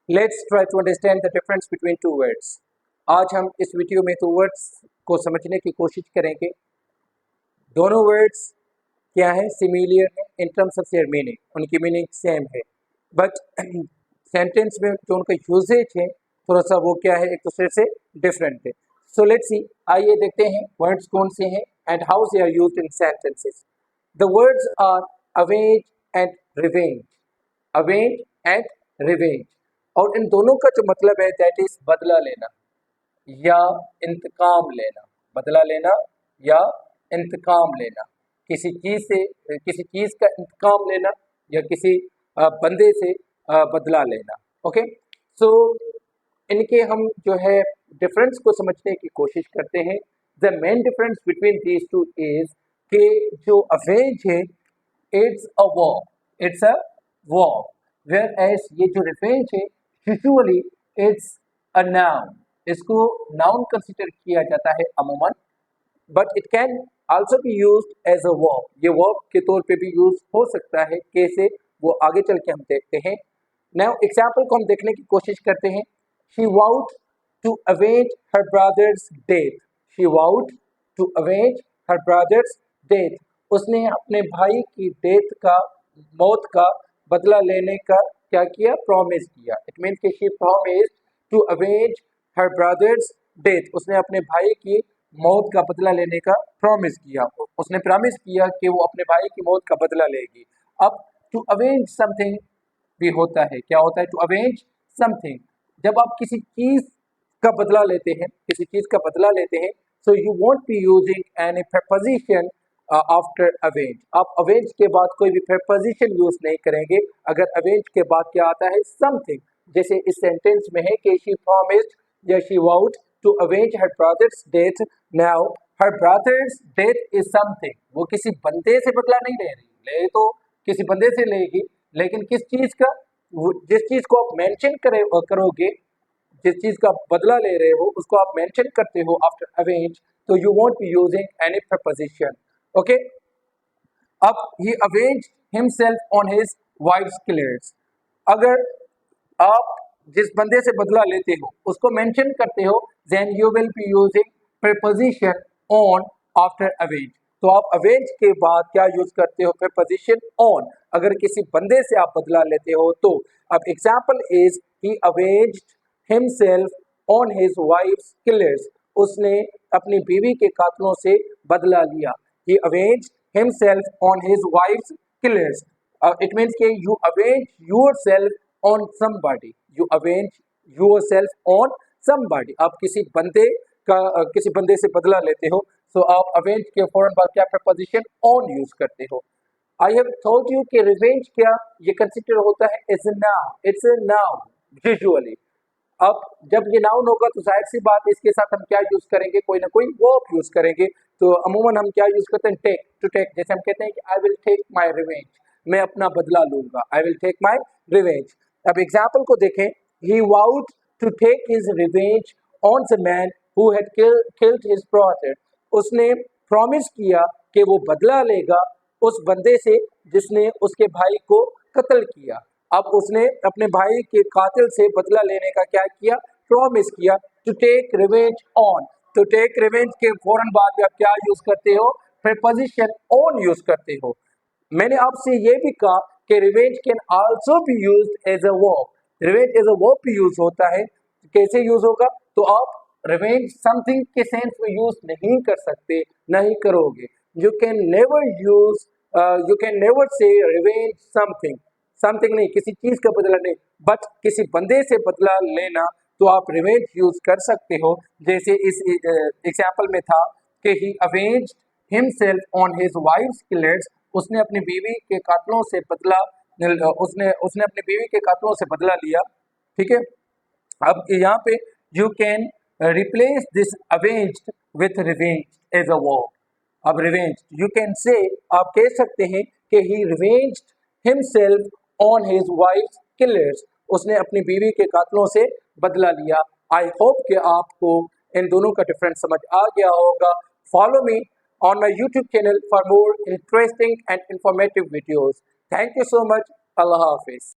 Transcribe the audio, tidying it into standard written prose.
Let's try to understand the difference between two words. आज हम इस वीडियो में दो वर्ड्स को समझने की कोशिश करेंगे. दोनों वर्ड्स क्या है, सिमिलियर है in terms of their meaning, उनकी मीनिंग सेम है, बट सेंटेंस में जो उनका यूजेज है थोड़ा सा वो क्या है, एक दूसरे से डिफरेंट है. सो लेट्स सी, आइए देखते हैं वर्ड्स कौन से हैं and how they are used in sentences. The words are avenge and revenge. Avenge and revenge, और इन दोनों का जो मतलब है दैट इज बदला लेना या इंतकाम लेना. बदला लेना या इंतकाम लेना, किसी चीज का इंतकाम लेना या किसी बंदे से बदला लेना. ओके, सो इनके हम जो है डिफरेंस को समझने की कोशिश करते हैं. The main difference between these two is कि जो अवेंज है it's a war, it's a war, whereas ये जो रिवेंज है यूजुअली इट्स अ नाउन. इसको नाउन कंसिडर किया जाता है अमूमन, but it can also be used as a verb. ये वर्ब के तौर पे भी यूज हो सकता है. कैसे, वो आगे चल के हम देखते हैं. नाउ एग्जाम्पल को हम देखने की कोशिश करते हैं. She vowed to avenge her brother's death. She vowed to avenge her brother's death. उसने अपने भाई की डेथ का, मौत का बदला लेने का क्या किया, प्रॉमिस किया. इट मीन्स कि she promised to avenge her brother's death. उसने अपने भाई की मौत का बदला लेने का प्रॉमिस किया. उसने प्रॉमिस किया कि वो अपने भाई की मौत का बदला लेगी. अब टू अवेंज समथिंग भी होता है. क्या होता है टू अवेंज समथिंग? जब आप किसी चीज का बदला लेते हैं, किसी चीज का बदला लेते हैं, so you won't be using any preposition after avenge. आप अवेंज के बाद कोई भी preposition यूज नहीं करेंगे. अगर अवेंज के बाद क्या आता है, समथिंग, जैसे इस सेंटेंस में है कि शी प्रॉमिस्ड या she vowed to avenge her brother's death. Now her brother's death is something. वो किसी बंदे से बदला नहीं ले रही, ले तो किसी बंदे से लेगी, लेकिन किस चीज का, जिस चीज को आप मेंशन करोगे, जिस चीज का बदला ले रहे हो उसको आप मेंशन करते हो आफ्टर अवेंज, तो you won't be using any preposition. Okay, अब he avenge himself on his wife's killers. अगर आप जिस बंदे से बदला लेते हो उसको मेंशन करते हो, then you will be using preposition on after avenge. तो आप अवेंज के बाद क्या यूज करते हो, preposition ऑन. अगर किसी बंदे से आप बदला लेते हो तो. अब example is he avenged himself on his wife's killers. उसने अपनी बीवी के कातलों से बदला लिया. He avenged himself on his wife's killers. It means कि you avenge yourself on somebody. You avenge yourself on somebody. आप किसी बंदे से बदला लेते हो, तो आप अवेंज के फौरन बाद क्या preposition ऑन यूज करते हो. आई हैव टोल्ड यू कि रिवेंज क्या, ये कंसिडर होता है as a noun. It's a noun usually. अब जब ये नाउन होगा तो जाहिर सी बात है इसके साथ हम क्या यूज करेंगे, कोई ना कोई वर्ब यूज करेंगे. तो अमूमन हम क्या यूज करते हैं, टेक. टू टेक, जैसे हम कहते हैं कि I will take my revenge, मैं अपना बदला लूंगा. I will take my revenge. अब एग्जाम्पल को देखें. He vowed to take his revenge on the man who had killed his brother. उसने प्रॉमिस किया कि वो बदला लेगा उस बंदे से जिसने उसके भाई को कत्ल किया. अब उसने अपने भाई के कातिल से बदला लेने का क्या किया, प्रॉमिस किया. To take revenge on. To take revenge के फौरन बाद आप क्या यूज करते हो, preposition ऑन यूज करते हो. मैंने आपसे ये भी कहा कि revenge can also be used as a verb. Revenge as a verb भी यूज होता है. कैसे यूज होगा, तो आप रिवेंज समथिंग के सेंस में यूज नहीं कर सकते, नहीं करोगे. You can never say revenge something. Something नहीं, किसी चीज का बदला नहीं, बट किसी बंदे से बदला लेना तो आप रिवेंज यूज कर सकते हो. जैसे इस एग्जाम्पल में था कि he avenged himself on his wife's killers. उसने अपनी बीवी के कातलों से बदला, उसने अपनी बीवी के कातलों से बदला लिया. ठीक है. अब यहाँ पे you can replace this avenged with revenge as a verb. अब रिवेंज यू कैन से, आप कह सकते हैं कि he revenged himself on his wife's killers. उसने अपनी बीवी के कातलों से बदला लिया. आई होप कि आपको इन दोनों का डिफरेंस समझ आ गया होगा. Follow me on my YouTube channel for more interesting and informative videos. Thank you so much. Allah Hafiz.